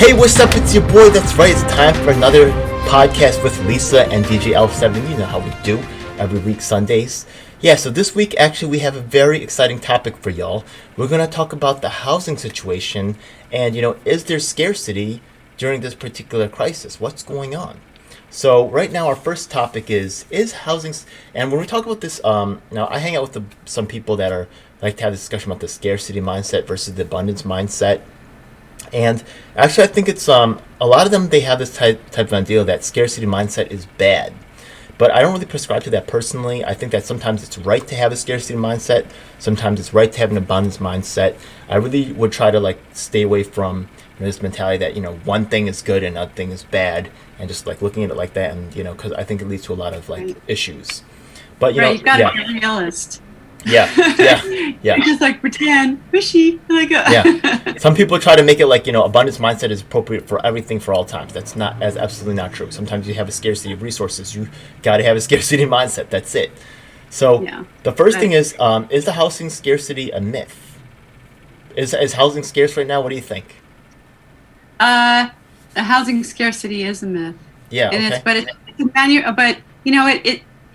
Hey, what's up? It's your boy. That's right. It's time for another podcast with Lisa and DJ L7. You know how we do every week, Sundays. Yeah, so this week, actually, we have a very exciting topic for y'all. We're going to talk about the housing situation and, is there scarcity during this particular crisis? What's going on? So right now, our first topic is housing, and when we talk about this, now I hang out with some people that are like to have a discussion about the scarcity mindset versus the abundance mindset. And actually, I think it's a lot of them, they have this type of idea that scarcity mindset is bad. But I don't really prescribe to that personally. I think that sometimes it's right to have a scarcity mindset. Sometimes it's right to have an abundance mindset. I really would try to stay away from this mentality that one thing is good and another thing is bad, and just looking at it like that, and because I think it leads to a lot of issues. But you've got to be a realist. Yeah. You just pretend, wishy, Yeah. Some people try to make it abundance mindset is appropriate for everything for all times. That's absolutely not true. Sometimes you have a scarcity of resources. You got to have a scarcity mindset. That's it. So the first thing is the housing scarcity a myth? Is housing scarce right now? What do you think? The housing scarcity is a myth. Yeah. And okay.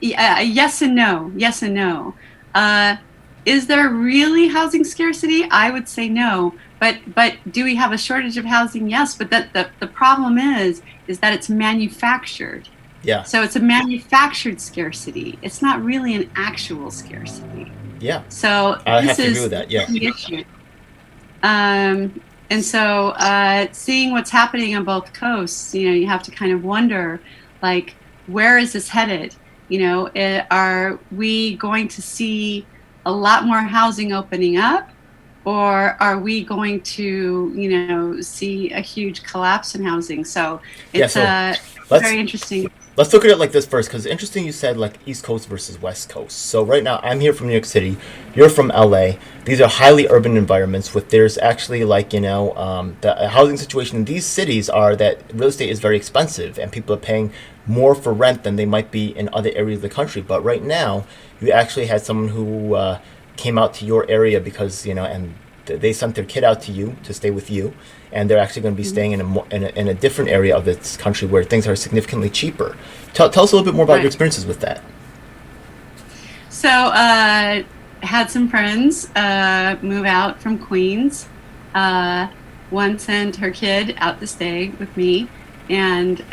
Yes and no. Yes and no. Is there really housing scarcity? I would say no. But do we have a shortage of housing? Yes. But the problem is that it's manufactured. Yeah. So it's a manufactured scarcity. It's not really an actual scarcity. Yeah. So I have to agree with that. Yeah. The issue. And so seeing what's happening on both coasts, you have to kind of wonder, where is this headed? Are we going to see a lot more housing opening up, or are we going to, see a huge collapse in housing? So it's very interesting. Let's look at it like this first, because interesting you said East Coast versus West Coast. So right now I'm here from New York City. You're from LA. These are highly urban environments there's actually the housing situation in these cities are that real estate is very expensive and people are paying more for rent than they might be in other areas of the country. But right now you actually had someone who came out to your area because, and they sent their kid out to you to stay with you, and they're actually going to be staying in a different area of this country where things are significantly cheaper. Tell us a little bit more about your experiences with that. So had some friends move out from Queens. One sent her kid out to stay with me, and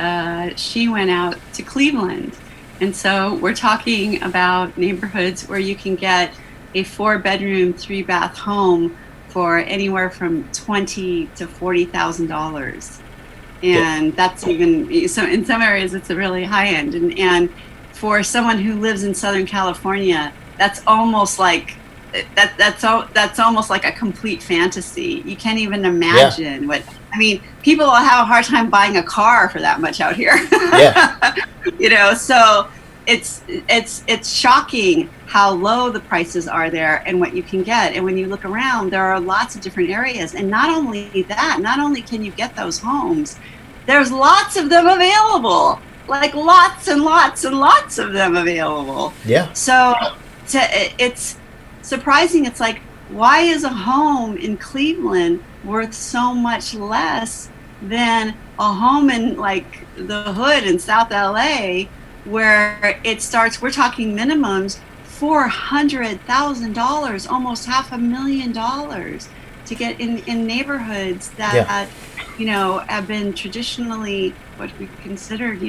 she went out to Cleveland. And so we're talking about neighborhoods where you can get a 4-bedroom, 3-bath home for anywhere from $20,000 to $40,000, and that's even so. In some areas, it's a really high end, and for someone who lives in Southern California, that's almost like that's almost like a complete fantasy. You can't even imagine what. I mean, people will have a hard time buying a car for that much out here. Yeah. So it's shocking how low the prices are there and what you can get. And when you look around, there are lots of different areas. And not only that, not only can you get those homes, there's lots of them available, lots and lots and lots of them available. Yeah. So it's surprising. It's why is a home in Cleveland worth so much less than a home in the hood in South LA, where it starts, we're talking minimums, $400,000, almost $500,000 to get in neighborhoods that, have been traditionally what we considered,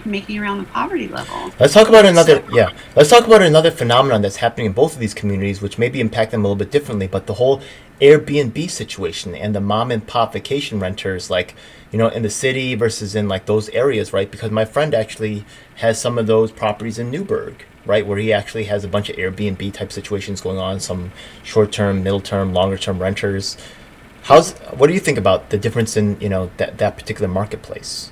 making around the poverty level. Let's talk about another phenomenon that's happening in both of these communities, which maybe impact them a little bit differently, but the whole Airbnb situation and the mom and pop vacation renters, in the city versus in those areas, right? Because my friend actually has some of those properties in Newburgh, right, where he actually has a bunch of Airbnb type situations going on, some short-term, middle-term, longer-term renters. What do you think about the difference in that particular marketplace?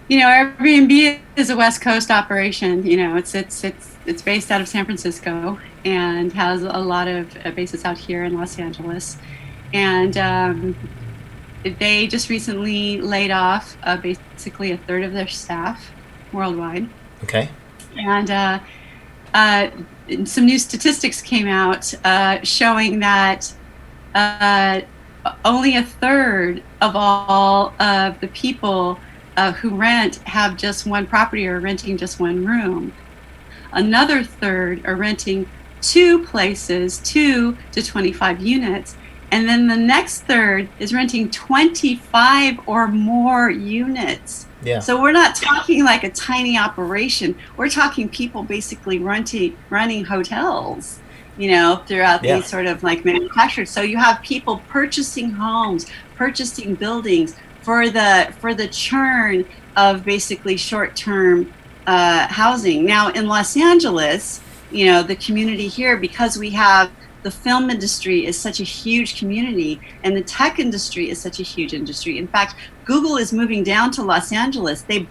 Airbnb is a West Coast operation. It's based out of San Francisco and has a lot of bases out here in Los Angeles, and they just recently laid off basically a third of their staff worldwide. Okay. And some new statistics came out showing that only a third of all of the people who rent have just one property or renting just one room. Another third are renting two places, 2 to 25 units. And then the next third is renting 25 or more units. Yeah. So we're not talking like a tiny operation. We're talking people basically running hotels, throughout these sort of like manufacturers. So you have people purchasing homes, purchasing buildings for the churn of basically short-term housing. Now in Los Angeles, the community here, because we have the film industry is such a huge community and the tech industry is such a huge industry. In fact, Google is moving down to Los Angeles. They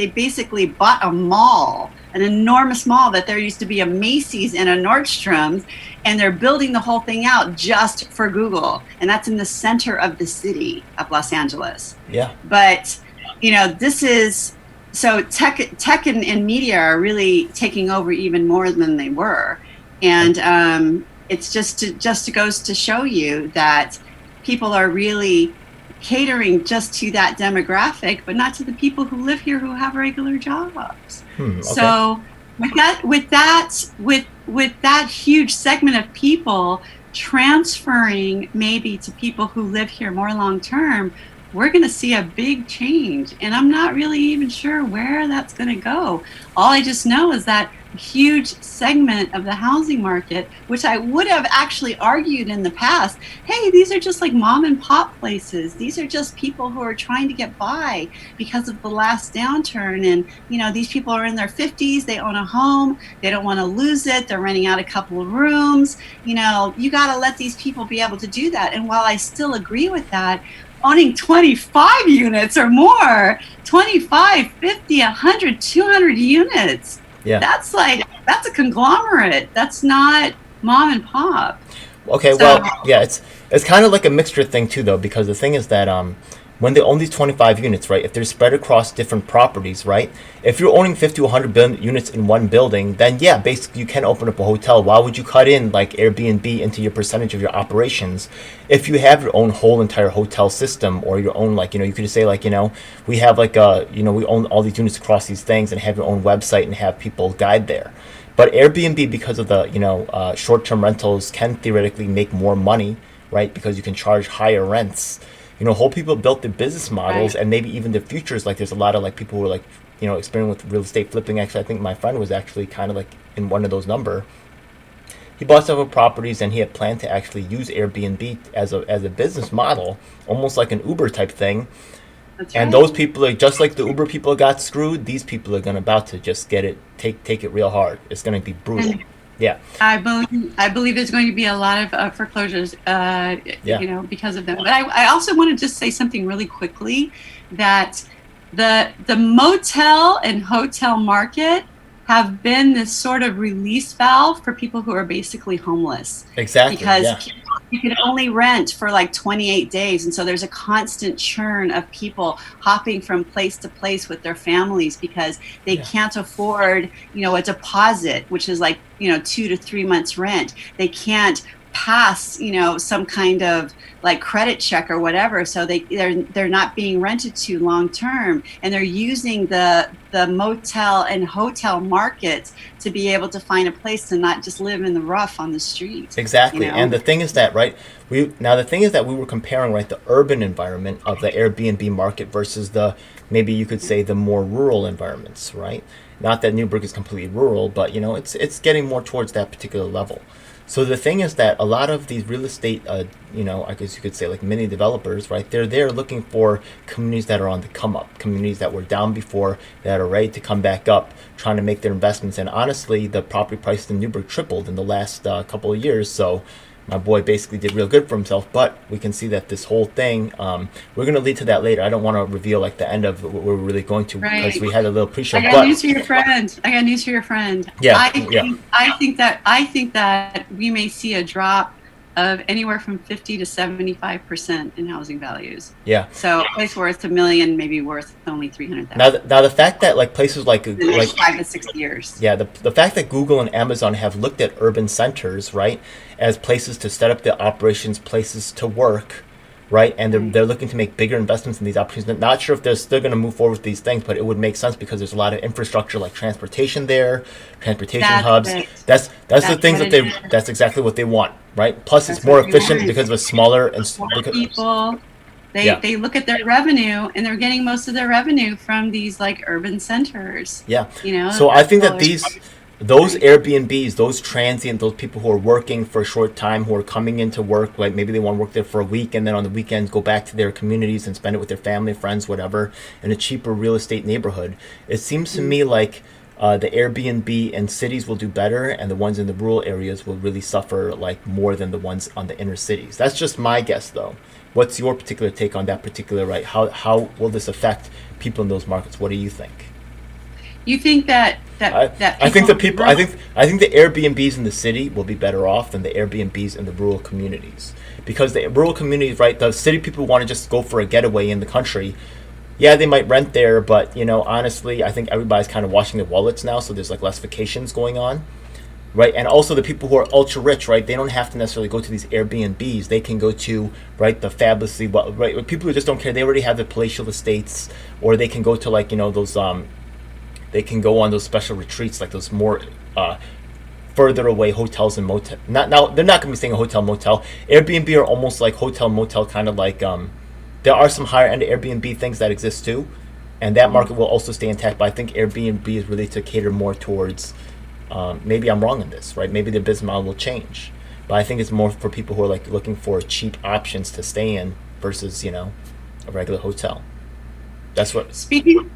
basically bought a mall, an enormous mall that there used to be a Macy's and a Nordstrom's, and they're building the whole thing out just for Google. And that's in the center of the city of Los Angeles. Yeah. But, this is, so tech and media are really taking over even more than they were. And it's just goes to show you that people are really catering just to that demographic, but not to the people who live here who have regular jobs. Okay. So with that huge segment of people transferring maybe to people who live here more long term, we're going to see a big change. And I'm not really even sure where that's going to go. All I just know is that huge segment of the housing market, which I would have actually argued in the past, hey, these are just like mom and pop places. These are just people who are trying to get by because of the last downturn. And, these people are in their 50s. They own a home. They don't want to lose it. They're renting out a couple of rooms. You got to let these people be able to do that. And while I still agree with that, owning 25 units or more, 25, 50, 100, 200 units, that's a conglomerate. That's not mom and pop. Okay, it's kind of like a mixture thing too, though, because the thing is that when they own these 25 units, right, if they're spread across different properties, right, if you're owning 50 to 100 units in one building, then basically you can open up a hotel. Why would you cut in like Airbnb into your percentage of your operations if you have your own whole entire hotel system, or your own, like, you could just say, like, we have like we own all these units across these things and have your own website and have people guide there. But Airbnb, because of the short-term rentals, can theoretically make more money, right, because you can charge higher rents. Whole people built their business models, and maybe even their futures. Like, there's a lot of like people who are like, experimenting with real estate flipping. Actually, I think my friend was actually kind of like in one of those number. He bought several properties, and he had planned to actually use Airbnb as a business model, almost like an Uber type thing. That's and right. those people are just like the Uber people got screwed. These people are about to just take it real hard. It's going to be brutal. Yeah. I believe there's going to be a lot of foreclosures, because of them. But I also want to just say something really quickly, that the motel and hotel market have been this sort of release valve for people who are basically homeless. Exactly. Because you can only rent for like 28 days. And so there's a constant churn of people hopping from place to place with their families because they can't afford, a deposit, which is like, 2 to 3 months rent. They can't pass, some kind of like credit check or whatever. So they're not being rented to long term, and they're using the motel and hotel markets to be able to find a place to not just live in the rough on the street. Exactly. And the thing is that, right, we were comparing, right, the urban environment of the Airbnb market versus the, maybe you could say, the more rural environments, right? Not that Newburgh is completely rural, but it's getting more towards that particular level. So the thing is that a lot of these real estate, I guess you could say, like, mini developers, right? They're there looking for communities that are on the come up, communities that were down before, that are ready to come back up, trying to make their investments. And honestly, the property prices in Newburgh tripled in the last couple of years. So my boy basically did real good for himself. But we can see that this whole thing, we're going to lead to that later. I don't want to reveal like the end of what we're really going to, because we had a little pre-show. I got news for your friend. Yeah. I think that we may see a drop of anywhere from 50 to 75% in housing values. Yeah. So a place worth $1 million may be worth only $300,000. Now the fact that like places like in the next 5 to 6 years. Yeah, the fact that Google and Amazon have looked at urban centers, right, as places to set up their operations, places to work, right? And they're looking to make bigger investments in these opportunities. Not sure if they're still going to move forward with these things, but it would make sense because there's a lot of infrastructure like transportation there, transportation That's hubs. it. That's the things what that it is. that's exactly what they want, right? Plus, That's it's more what they efficient want. because of a smaller and More people. They look at their revenue, and they're getting most of their revenue from these like urban centers. Yeah. You know. So I think that People those Airbnbs, those transient, those people who are working for a short time, who are coming into work, like maybe they want to work there for a week and then on the weekends go back to their communities and spend it with their family, friends, whatever, in a cheaper real estate neighborhood. It seems to me like the Airbnb in cities will do better, and the ones in the rural areas will really suffer like more than the ones on the inner cities. That's just my guess, though. What's your particular take on that particular right? How will this affect people in those markets? What do you think? You think that I think the people. I think the Airbnbs in the city will be better off than the Airbnbs in the rural communities, because the rural communities, right? The city people want to just go for a getaway in the country. Yeah, they might rent there, but honestly, I think everybody's kind of washing their wallets now, so there's like less vacations going on, right? And also the people who are ultra rich, right? They don't have to necessarily go to these Airbnbs. They can go to the fabulously well, right? People who just don't care. They already have the palatial estates, or they can go to those they can go on those special retreats, like those more further away hotels and motel. Not now, they're not going to be staying in a hotel motel. Airbnb are almost like hotel motel, kind of like there are some higher end Airbnb things that exist too, and that market will also stay intact. But I think Airbnb is really to cater more towards. Maybe I'm wrong in this, right? Maybe their business model will change, but I think it's more for people who are like looking for cheap options to stay in versus a regular hotel. That's what. Speaking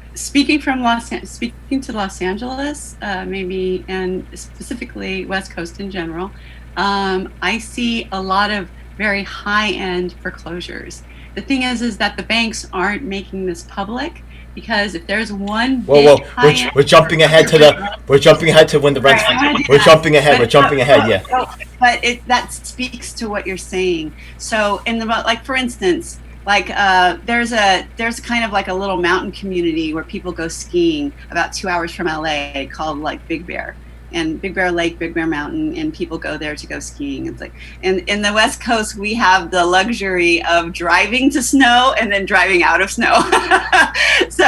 to Los Angeles, maybe, and specifically West Coast in general, I see a lot of very high-end foreclosures. The thing is that the banks aren't making this public, because if there's one big high-end, we're jumping ahead to when the rents. We're jumping ahead. Yeah. But that speaks to what you're saying. So for instance. There's kind of like a little mountain community where people go skiing about 2 hours from LA called like Big Bear, and Big Bear Lake, Big Bear Mountain, and people go there to go skiing. It's like, in the West Coast, we have the luxury of driving to snow and then driving out of snow. So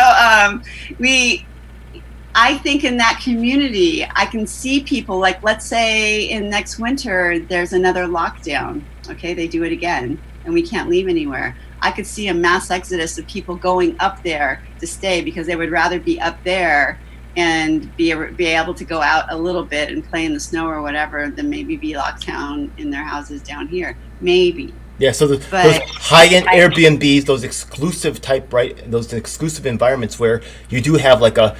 I think in that community, I can see people like, let's say in next winter, there's another lockdown. Okay, they do it again, and we can't leave anywhere. I could see a mass exodus of people going up there to stay, because they would rather be up there and be able to go out a little bit and play in the snow or whatever than maybe be locked down in their houses down here. Maybe. Yeah, so those high-end Airbnbs, those exclusive type, right? Those exclusive environments where you do have like a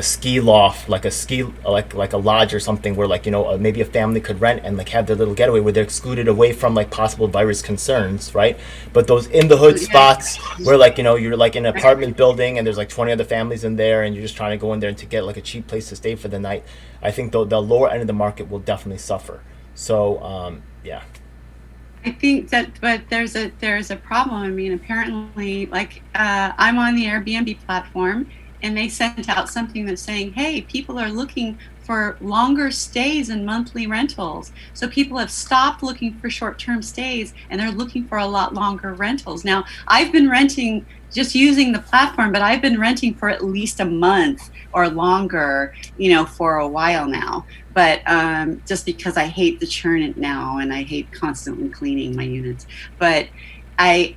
ski loft, like a lodge or something, where maybe a family could rent and like have their little getaway, where they're excluded away from like possible virus concerns, right? But those in the hood spots where you're like in an apartment building and there's like 20 other families in there, and you're just trying to go in there and to get like a cheap place to stay for the night, I think the lower end of the market will definitely suffer. So yeah. I think that, but there's a problem. I mean, apparently, I'm on the Airbnb platform, and they sent out something that's saying, hey, people are looking for longer stays and monthly rentals. So people have stopped looking for short-term stays, and they're looking for a lot longer rentals. Now, I've been renting, just using the platform, but I've been renting for at least a month or longer, for a while now. But just because I hate the churn it now, and I hate constantly cleaning my units. But I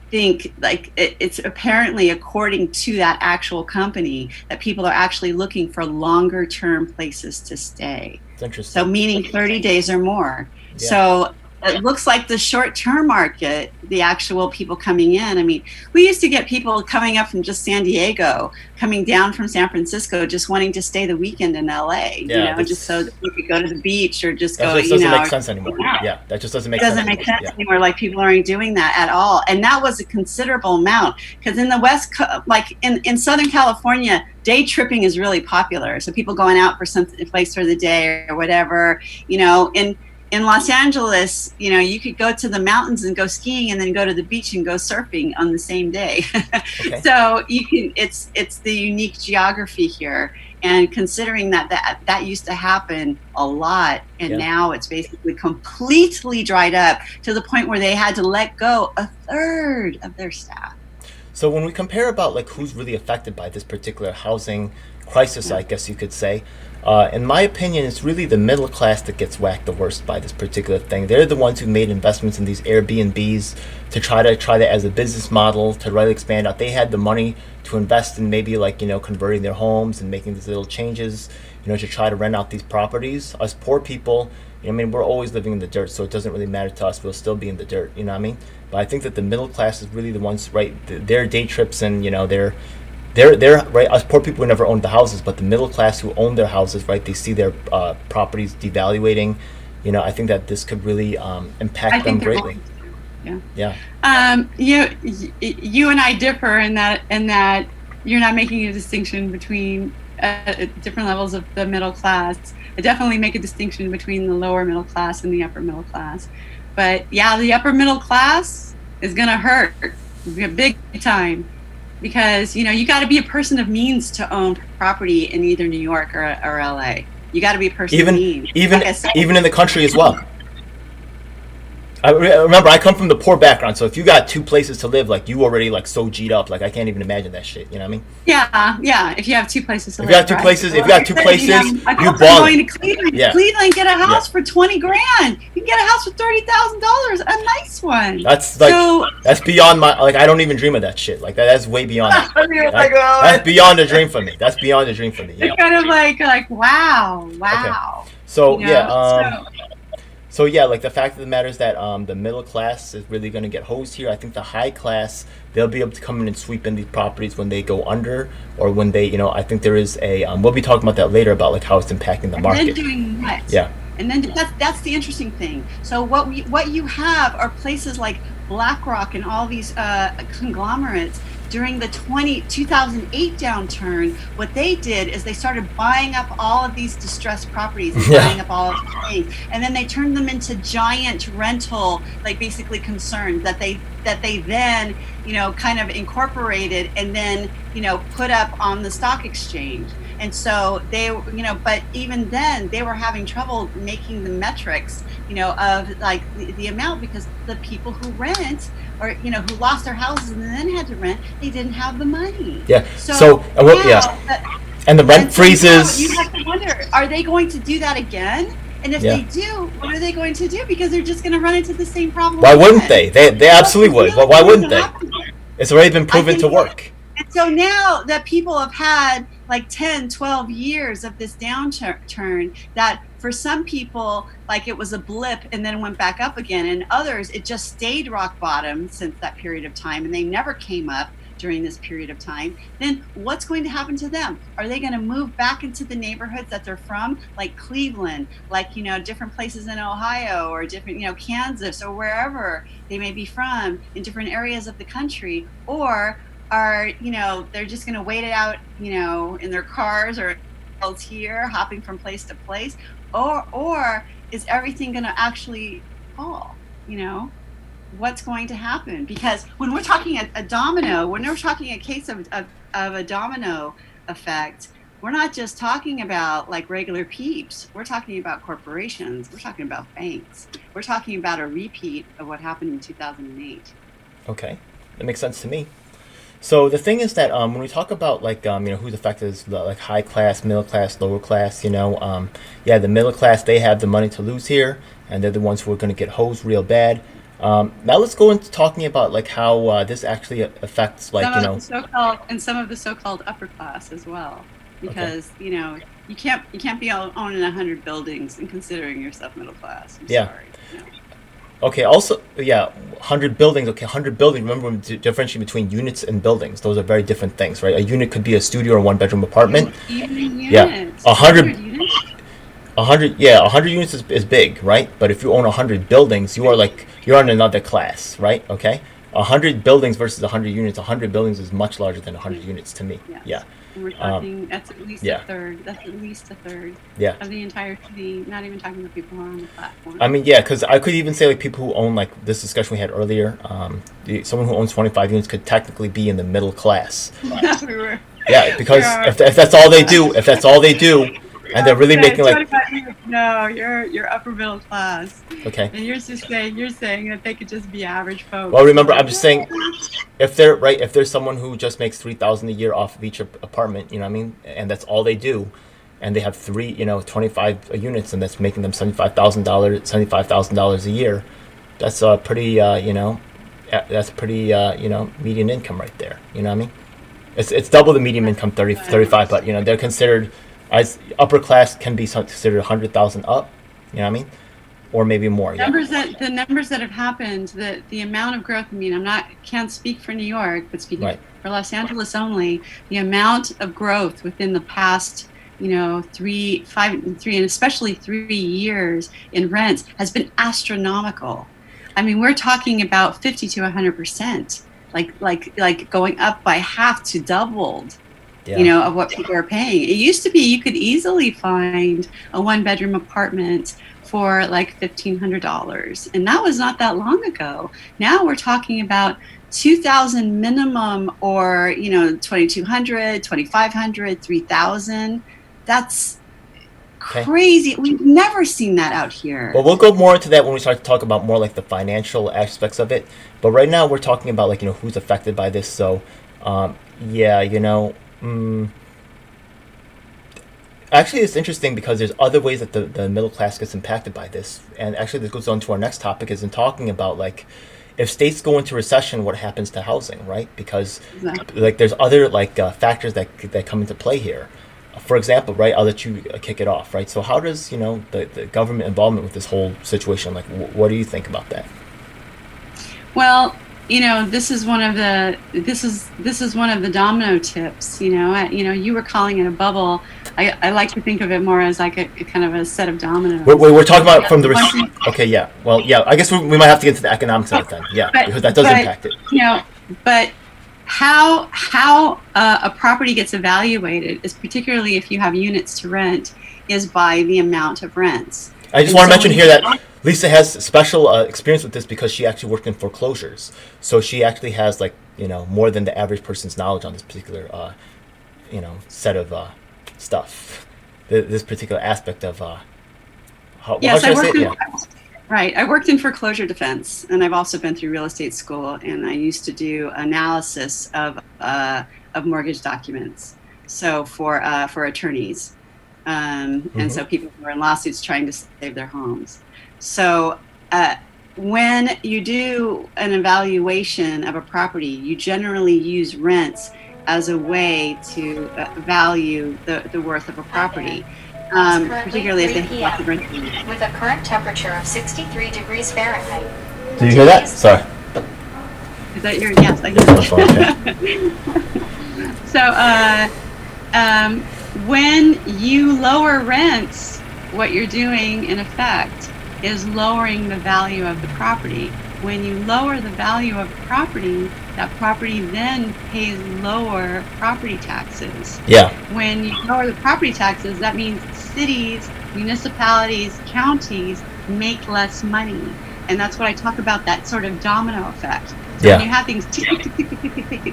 think it's apparently, according to that actual company, that people are actually looking for longer term places to stay. It's interesting. So meaning 30 days or more. Yeah. So it looks like the short-term market, the actual people coming in. I mean, we used to get people coming up from just San Diego, coming down from San Francisco, just wanting to stay the weekend in LA, just so that we could go to the beach or just go, That just doesn't make sense anymore. Yeah, that just doesn't make sense. It doesn't make sense anymore. Like, people aren't doing that at all. And that was a considerable amount, because in the West, in Southern California, day tripping is really popular. So people going out for a place for the day or whatever, in Los Angeles, you could go to the mountains and go skiing, and then go to the beach and go surfing on the same day. Okay. So you can. It's the unique geography here, And considering that used to happen a lot, and now it's basically completely dried up to the point where they had to let go a third of their staff. So when we compare about like who's really affected by this particular housing crisis, I guess you could say, in my opinion, it's really the middle class that gets whacked the worst by this particular thing. They're the ones who made investments in these Airbnbs to try that as a business model to really expand out. They had the money to invest in maybe like, converting their homes and making these little changes, to try to rent out these properties. Us poor people, we're always living in the dirt, so it doesn't really matter to us. We'll still be in the dirt, you know what I mean? But I think that the middle class is really the ones, right? Their day trips and, they're right. Us poor people who never owned the houses, but the middle class who own their houses, right? They see their properties devaluating. I think that this could really impact them greatly. Yeah. You and I differ in that you're not making a distinction between different levels of the middle class. I definitely make a distinction between the lower middle class and the upper middle class. But yeah, the upper middle class is gonna hurt big time, because you got to be a person of means to own property in either New York or LA. You got to be a person of means. Even in the country as well. Remember, I come from the poor background, so if you got two places to live, like, you already like so G'd up, like I can't even imagine that shit. You know what I mean? Yeah. If you have two places to live, if you got two places, you ball. Going to Cleveland, Cleveland, get a house for $20,000. You can get a house for $30,000, a nice one. That's beyond my, like, I don't even dream of that shit. Like that's way beyond. That's beyond a dream for me. That's beyond a dream for me. It's kind of like wow. Okay. So So yeah, like the fact of the matter is that the middle class is really going to get hosed here. I think the high class, they'll be able to come in and sweep in these properties when they go under, or when they, I think there is a, we'll be talking about that later about like how it's impacting the market. And then doing what? Yeah. And then that's the interesting thing. So what you have are places like BlackRock and all these conglomerates. During the 2008 downturn, what they did is they started buying up all of these distressed properties and buying up all of the things, and then they turned them into giant rental, like basically concerns that they then kind of incorporated and then put up on the stock exchange. And so they, but even then they were having trouble making the metrics, of like the amount, because the people who rent or, who lost their houses and then had to rent, they didn't have the money. Yeah. And the rent freezes. You have to wonder, are they going to do that again? And if they do, what are they going to do? Because they're just going to run into the same problem. Why wouldn't they? They absolutely would. Well, why wouldn't they? It's already been proven to work. And so now that people have had like 10, 12 years of this downturn, that for some people, like, it was a blip and then went back up again, and others, it just stayed rock bottom since that period of time, and they never came up during this period of time, then what's going to happen to them? Are they going to move back into the neighborhoods that they're from, like Cleveland, like, different places in Ohio, or different, Kansas, or wherever they may be from in different areas of the country? Or are, they're just going to wait it out, in their cars or else here, hopping from place to place? Or is everything going to actually fall? What's going to happen? Because when we're talking a domino, when we're talking a case of a domino effect, we're not just talking about like regular peeps. We're talking about corporations. We're talking about banks. We're talking about a repeat of what happened in 2008. Okay, that makes sense to me. So the thing is that when we talk about like who's affected is the like high class, middle class, lower class. The middle class, they have the money to lose here, and they're the ones who are going to get hosed real bad. Now let's go into talking about like how this actually affects like some of the so-called upper class as well, because you can't be owning 100 buildings and considering yourself middle class. I'm sorry. Okay, also, 100 buildings. Okay, 100 buildings. Remember, we differentiate between units and buildings. Those are very different things, right? A unit could be a studio or one-bedroom apartment. Even units. Yeah, 100 units. 100 units is big, right? But if you own 100 buildings, you're on another class, right? Okay, 100 buildings versus 100 units. 100 buildings is much larger than 100 units to me. Yes. Yeah. And we're talking, that's at least a third. That's at least a third of the entire city, not even talking about people who are on the platform. I mean, because I could even say like people who own, like this discussion we had earlier, someone who owns 25 units could technically be in the middle class. Yeah, because You're, if that's all they do, and they're really making like, no, you're upper middle class, okay. and you're saying that they could just be average Well, folks. remember, Like, I'm just saying, if there's someone who just makes 3,000 a year off of each apartment, you know what I mean, and that's all they do, and they have 25 units, and that's making them $75,000 a year. That's a pretty, median income right there. You know what I mean? It's double the median income, 35, but they're considered as upper class can be considered 100,000 up. You know what I mean? Or maybe more. Yeah. the numbers that have happened, the amount of growth. I mean, can't speak for New York, but speaking Right. for Los Angeles only, the amount of growth within the past, 3, 5, 3, and especially 3 years in rents has been astronomical. I mean, we're talking about 50 to 100%, like going up by half to doubled. Yeah. Of what people are paying. It used to be you could easily find a 1-bedroom apartment for like $1,500, and that was not that long ago. Now we're talking about 2,000 minimum, or 2,200, 2,500, 3,000. That's Okay. crazy. We've never seen that out here. Well, we'll go more into that when we start to talk about more like the financial aspects of it. But right now we're talking about like who's affected by this. So, yeah, actually, it's interesting because there's other ways that the middle class gets impacted by this. And actually, this goes on to our next topic, is in talking about like if states go into recession, what happens to housing, right? Because Exactly. like there's other like factors that come into play here. For example, right? I'll let you kick it off, right? So how does the government involvement with this whole situation? Like, what do you think about that? Well, this is one of the domino tips. You were calling it a bubble. I like to think of it more as like a kind of a set of dominoes. We're talking about from the okay, yeah. Well, yeah. I guess we might have to get into the economics of it then. Yeah, because that does impact it. But how a property gets evaluated is, particularly if you have units to rent, is by the amount of rents. I just want to mention here that Lisa has special experience with this because she actually worked in foreclosures. So she actually has like more than the average person's knowledge on this particular set of stuff. This particular aspect of yes, I worked in, right. I worked in foreclosure defense, and I've also been through real estate school, and I used to do analysis of mortgage documents. So for attorneys. And so people who are in lawsuits trying to save their homes. So when you do an evaluation of a property, you generally use rents as a way to value the worth of a property, particularly if they have lots of rent. With a current temperature of 63 degrees Fahrenheit. Did you hear that? Sorry. Is that your, yes, I hear that. So when you lower rents, what you're doing in effect is lowering the value of the property. When you lower the value of the property, that property then pays lower property taxes. Yeah. When you lower the property taxes, that means cities, municipalities, counties make less money. And that's what I talk about, that sort of domino effect. So when you have things tick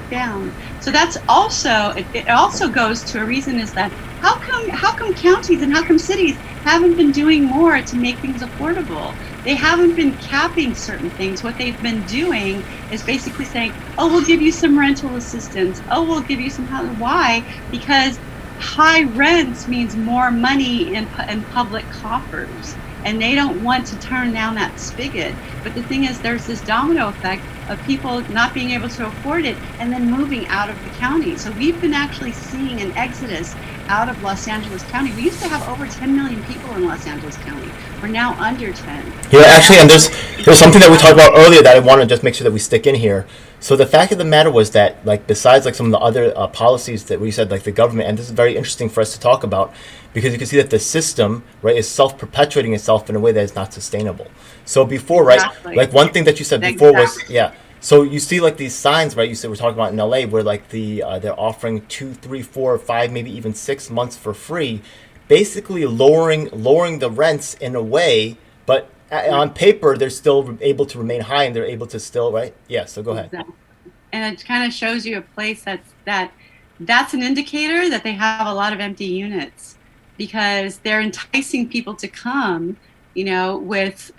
down. So that's also, it also goes to a reason, is that how come counties and how come cities haven't been doing more to make things affordable? They haven't been capping certain things. What they've been doing is basically saying, oh, we'll give you some rental assistance. Oh, we'll give you some housing. Why? Because high rents means more money in public coffers. And they don't want to turn down that spigot. But the thing is, there's this domino effect of people not being able to afford it and then moving out of the county. So we've been actually seeing an exodus out of Los Angeles County. We used to have over 10 million people in Los Angeles County. We're now under 10. Yeah, actually, and there's something that we talked about earlier that I want to just make sure that we stick in here. So the fact of the matter was that, like, besides like some of the other policies that we said, like the government, and this is very interesting for us to talk about, because you can see that the system, right, is self-perpetuating itself in a way that is not sustainable. So before, right, like one thing that you said before was, yeah. So you see like these signs, right? You said we're talking about in LA, where like they're offering 2, 3, 4, 5, maybe even 6 months for free, basically lowering the rents in a way, but on paper they're still able to remain high, and they're able to still, right? Yeah. So go ahead. Exactly. And it kind of shows you a place that that's an indicator that they have a lot of empty units, because they're enticing people to come, with,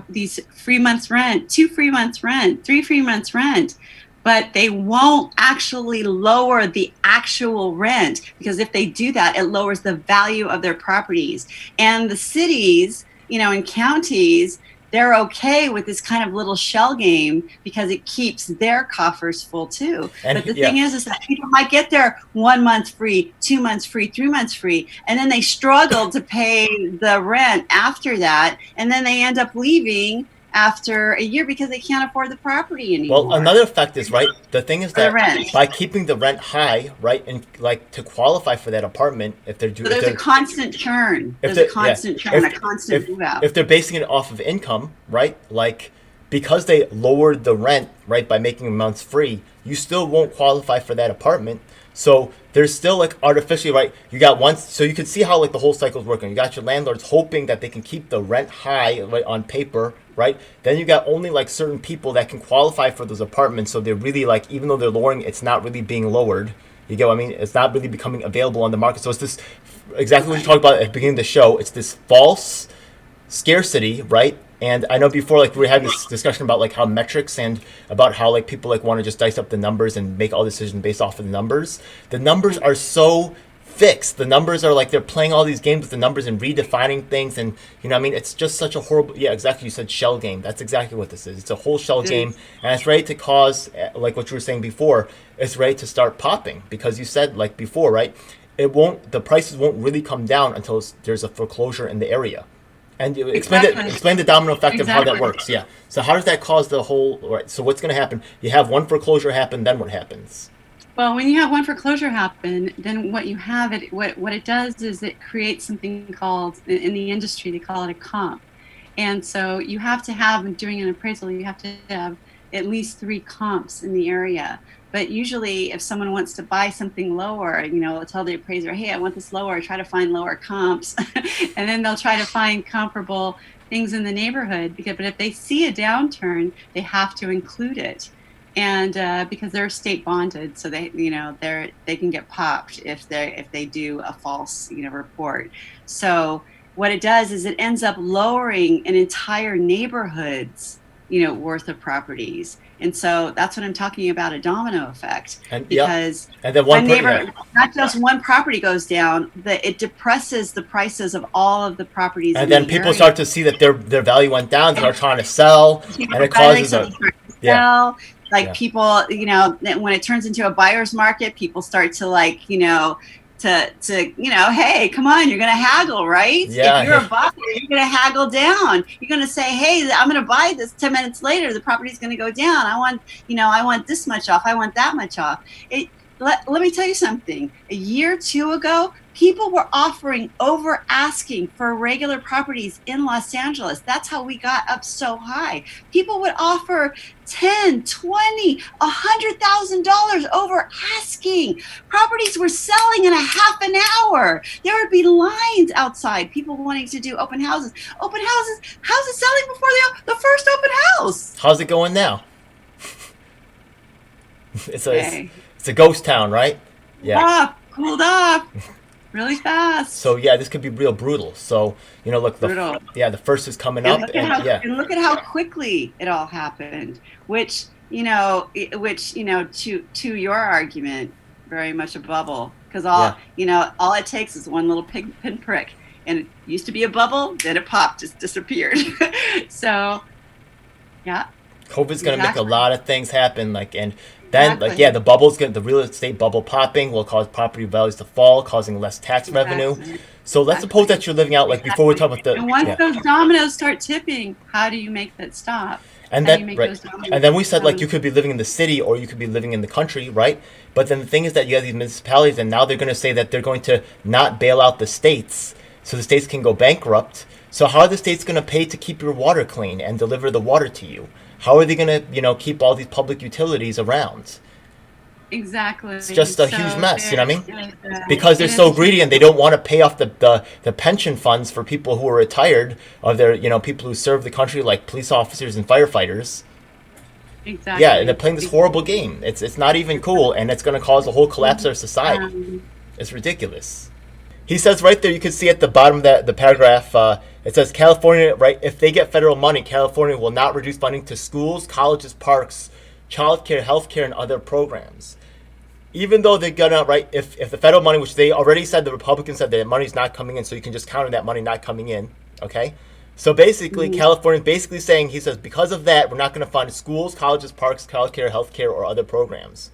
these free months rent, 2 free months rent, 3 free months rent, but they won't actually lower the actual rent, because if they do that, it lowers the value of their properties. And the cities, and counties, they're okay with this kind of little shell game because it keeps their coffers full too. And, but the thing is that people might get their 1 month free, 2 months free, 3 months free, and then they struggle to pay the rent after that, and then they end up leaving after a year because they can't afford the property anymore. Well, another effect is, right, the thing is that rent. by keeping the rent high, right, and like to qualify for that apartment, if they're doing, so there's a constant churn. There's a constant churn, a constant move out. If they're basing it off of income, right, like because they lowered the rent, right, by making months free, you still won't qualify for that apartment. So there's still like artificially, right, you got one, so you can see how like the whole cycle is working. You got your landlords hoping that they can keep the rent high, right, on paper, right? Then you got only like certain people that can qualify for those apartments. So they're really like, even though they're lowering, it's not really being lowered. You get what I mean? It's not really becoming available on the market. So it's this, exactly what you talked about at the beginning of the show. It's this false scarcity, right? And I know before, like, we had this discussion about like how metrics and about how like people like want to just dice up the numbers and make all decisions based off of the numbers. The numbers are so fixed. The numbers are like they're playing all these games with the numbers and redefining things, and what I mean, it's just such a horrible. Yeah, exactly. You said shell game. That's exactly what this is. It's a whole shell game, and it's ready to cause, like what you were saying before. It's ready to start popping because you said like before, right? The prices won't really come down until there's a foreclosure in the area. And explain the domino effect of how that works. Yeah. So how does that cause the whole? Right. So what's going to happen? You have one foreclosure happen, then what happens? Well, when you have one foreclosure happen, then what you have what it does is it creates something called, in the industry they call it a comp. And so you have to have, during an appraisal, you have to have at least 3 comps in the area. But usually if someone wants to buy something lower, they'll tell the appraiser, hey, I want this lower, try to find lower comps. And then they'll try to find comparable things in the neighborhood. But if they see a downturn, they have to include it. And because they're state bonded, so they can get popped if they do a false report. So what it does is it ends up lowering an entire neighborhood's worth of properties. And so that's what I'm talking about, a domino effect. Because and then one not just one property goes down, it depresses the prices of all of the properties. And then people start to see that their value went down. They're trying to sell, and it causes people, when it turns into a buyer's market, people start to hey, come on, you're going to haggle, right? Yeah. If you're a buyer, you're going to haggle down. You're going to say, hey, I'm going to buy this. 10 minutes later, the property's going to go down. I want this much off. I want that much off. Let me tell you something. A year or 2 ago, people were offering over asking for regular properties in Los Angeles. That's how we got up so high. People would offer $10, $20, $100,000 over asking. Properties were selling in a half an hour. There would be lines outside, people wanting to do open houses. Open houses, houses selling before the first open house. How's it going now? It's a ghost town, right? Yeah. Cooled off. Really fast. So yeah, this could be real brutal. So look, the first is coming up, and look at how quickly it all happened. Which to your argument, very much a bubble, because all it takes is one little pinprick, and it used to be a bubble, then it popped, just disappeared. So, yeah. COVID's going to make a lot of things happen, and then, the real estate bubble popping will cause property values to fall, causing less tax revenue. So let's suppose that you're living out, before we talk about the... And once those dominoes start tipping, how do you make that stop? And then we said, you could be living in the city or you could be living in the country, right? But then the thing is that you have these municipalities, and now they're going to say that they're going to not bail out the states, so the states can go bankrupt. So how are the states going to pay to keep your water clean and deliver the water to you? How are they going to, keep all these public utilities around? Exactly. It's just a huge mess, you know what I mean? Because they're so greedy and they don't want to pay off the pension funds for people who are retired, of their, people who serve the country, like police officers and firefighters. Exactly. Yeah, and they're playing this horrible game. It's not even cool, and it's going to cause a whole collapse of our society. It's ridiculous. He says right there, you can see at the bottom of the paragraph, it says California, right, if they get federal money, California will not reduce funding to schools, colleges, parks, childcare, healthcare, and other programs. Even though they're gonna, right, if the federal money, which they already said, the Republicans said that money's not coming in, so you can just count on that money not coming in, okay? So basically, California's basically saying, he says, because of that, we're not going to fund schools, colleges, parks, childcare, healthcare, or other programs.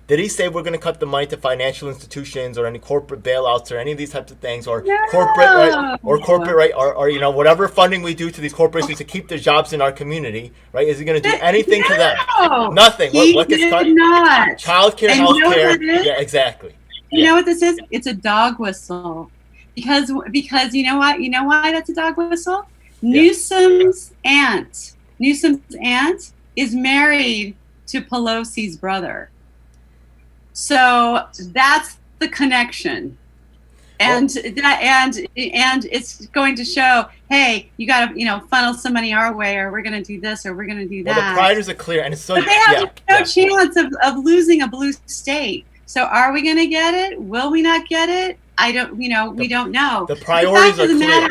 Did he say we're going to cut the money to financial institutions or any corporate bailouts or any of these types of things, or corporate right, or you know, whatever funding we do to these corporations to keep their jobs in our community, right? Is he going to do anything to them? Nothing. What gets cut? Not. Childcare, healthcare. Yeah, exactly. You know what this is? It's a dog whistle. Because you know what? You know why that's a dog whistle? Newsom's aunt is married to Pelosi's brother. So that's the connection. And it's going to show, hey, you got to, funnel some money our way, or we're going to do this, or we're going to do that. Well, the priorities are clear, and it's so. But they have no chance of losing a blue state. So are we going to get it? Will we not get it? We don't know. The priorities are clear.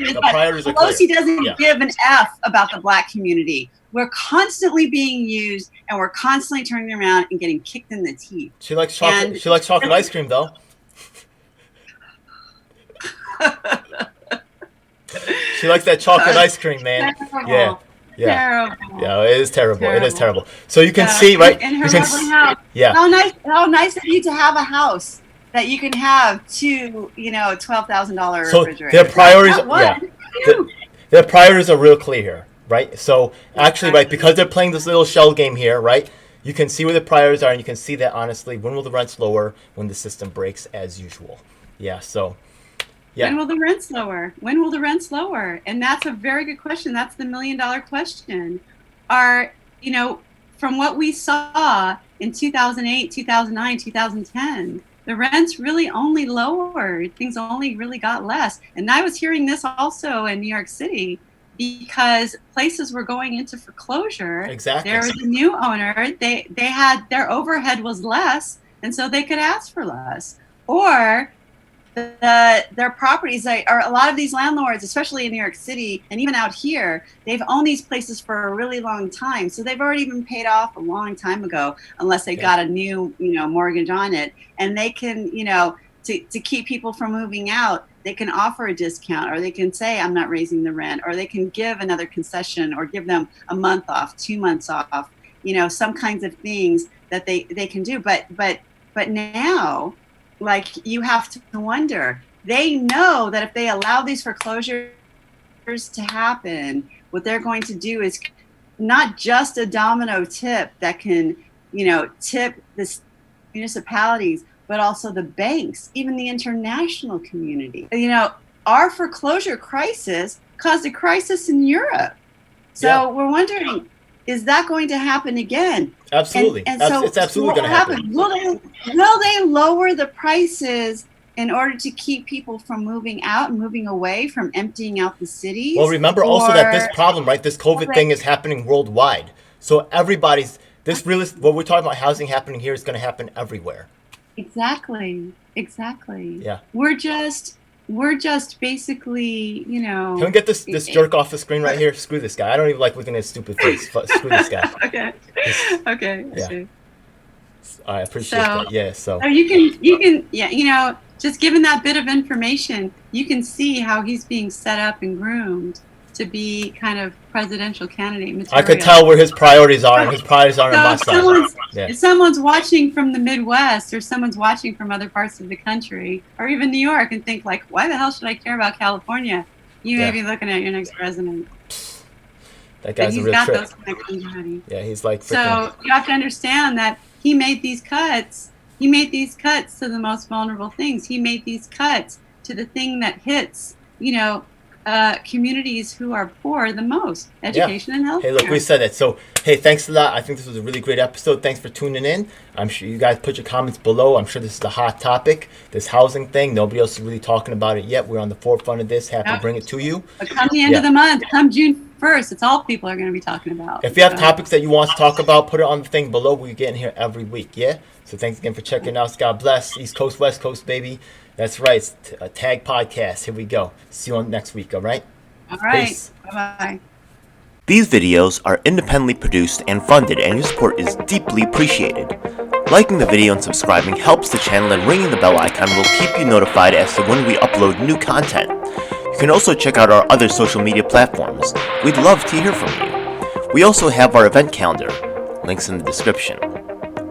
Pelosi doesn't give an F about the black community. We're constantly being used, and we're constantly turning around and getting kicked in the teeth. She likes chocolate. She likes chocolate ice cream, though. She likes that chocolate ice cream, man. Terrible. Yeah. Terrible. Yeah, it is terrible. It is terrible. So you can see, right? In her lovely house. Yeah. How nice of you to have a house that you can have two, $12,000 so refrigerators. their priorities, their priorities are real clear here, right? So actually, right, because they're playing this little shell game here, right? You can see where the priorities are, and you can see that honestly, when will the rents lower? When the system breaks, as usual. Yeah. So. Yeah. When will the rents lower? When will the rents lower? And that's a very good question. That's the $1 million question. From what we saw in 2008, 2009, 2010, the rents really only lowered. Things only really got less. And I was hearing this also in New York City because places were going into foreclosure. Exactly. There was a new owner. They had their overhead was less, and so they could ask for less. Or their properties are a lot of these landlords, especially in New York City and even out here, they've owned these places for a really long time. So they've already been paid off a long time ago, unless they got a new, mortgage on it. And they can, to keep people from moving out, they can offer a discount, or they can say, I'm not raising the rent, or they can give another concession, or give them a month off, 2 months off, some kinds of things that they can do. But now, like, you have to wonder, they know that if they allow these foreclosures to happen, what they're going to do is not just a domino tip that can, tip the municipalities, but also the banks, even the international community. Our foreclosure crisis caused a crisis in Europe. So we're wondering, is that going to happen again? Absolutely. And so it's absolutely going to happen. Will they lower the prices in order to keep people from moving out and moving away, from emptying out the cities? Well, remember also that this problem, right, this COVID thing is happening worldwide. So what we're talking about, housing happening here, is going to happen everywhere. Exactly. Yeah. We're just basically, Can we get this jerk off the screen right here? Screw this guy. I don't even like looking at his stupid face. Screw this guy. Okay. Yeah. I appreciate that. Yeah. So you can, just given that bit of information, you can see how he's being set up and groomed to be kind of presidential candidate material. I could tell where his priorities are, and his priorities aren't on my side. If someone's watching from the Midwest, or someone's watching from other parts of the country, or even New York, and think like, why the hell should I care about California? You may be looking at your next president. That guy's a real got trick. Those connections already. Yeah, he's like freaking. So you have to understand that he made these cuts. He made these cuts to the most vulnerable things. He made these cuts to the thing that hits, communities who are poor the most, education and health. Hey, look, we said that. So, hey, thanks a lot. I think this was a really great episode. Thanks for tuning in. I'm sure you guys put your comments below. I'm sure this is a hot topic, this housing thing. Nobody else is really talking about it yet. We're on the forefront of this. Happy to bring it to you. But come the end of the month, come June first. It's all people are going to be talking about. If you have topics that you want to talk about, put it on the thing below. We're getting here every week, yeah? So thanks again for checking out. God bless. East Coast, West Coast, baby. That's right. It's a tag podcast. Here we go. See you on next week, all right? All right. Peace. Bye-bye. These videos are independently produced and funded, and your support is deeply appreciated. Liking the video and subscribing helps the channel, and ringing the bell icon will keep you notified as to when we upload new content. You can also check out our other social media platforms. We'd love to hear from you. We also have our event calendar, links in the description.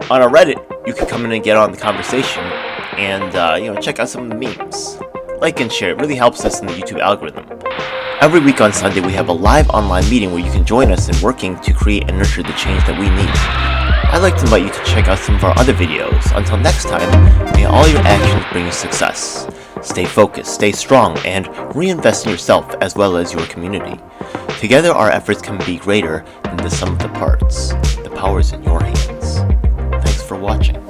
On our Reddit, you can come in and get on the conversation and check out some of the memes. Like and share, it really helps us in the YouTube algorithm. Every week on Sunday, we have a live online meeting where you can join us in working to create and nurture the change that we need. I'd like to invite you to check out some of our other videos. Until next time, may all your actions bring you success. Stay focused, stay strong, and reinvest in yourself as well as your community. Together, our efforts can be greater than the sum of the parts. The power is in your hands. Thanks for watching.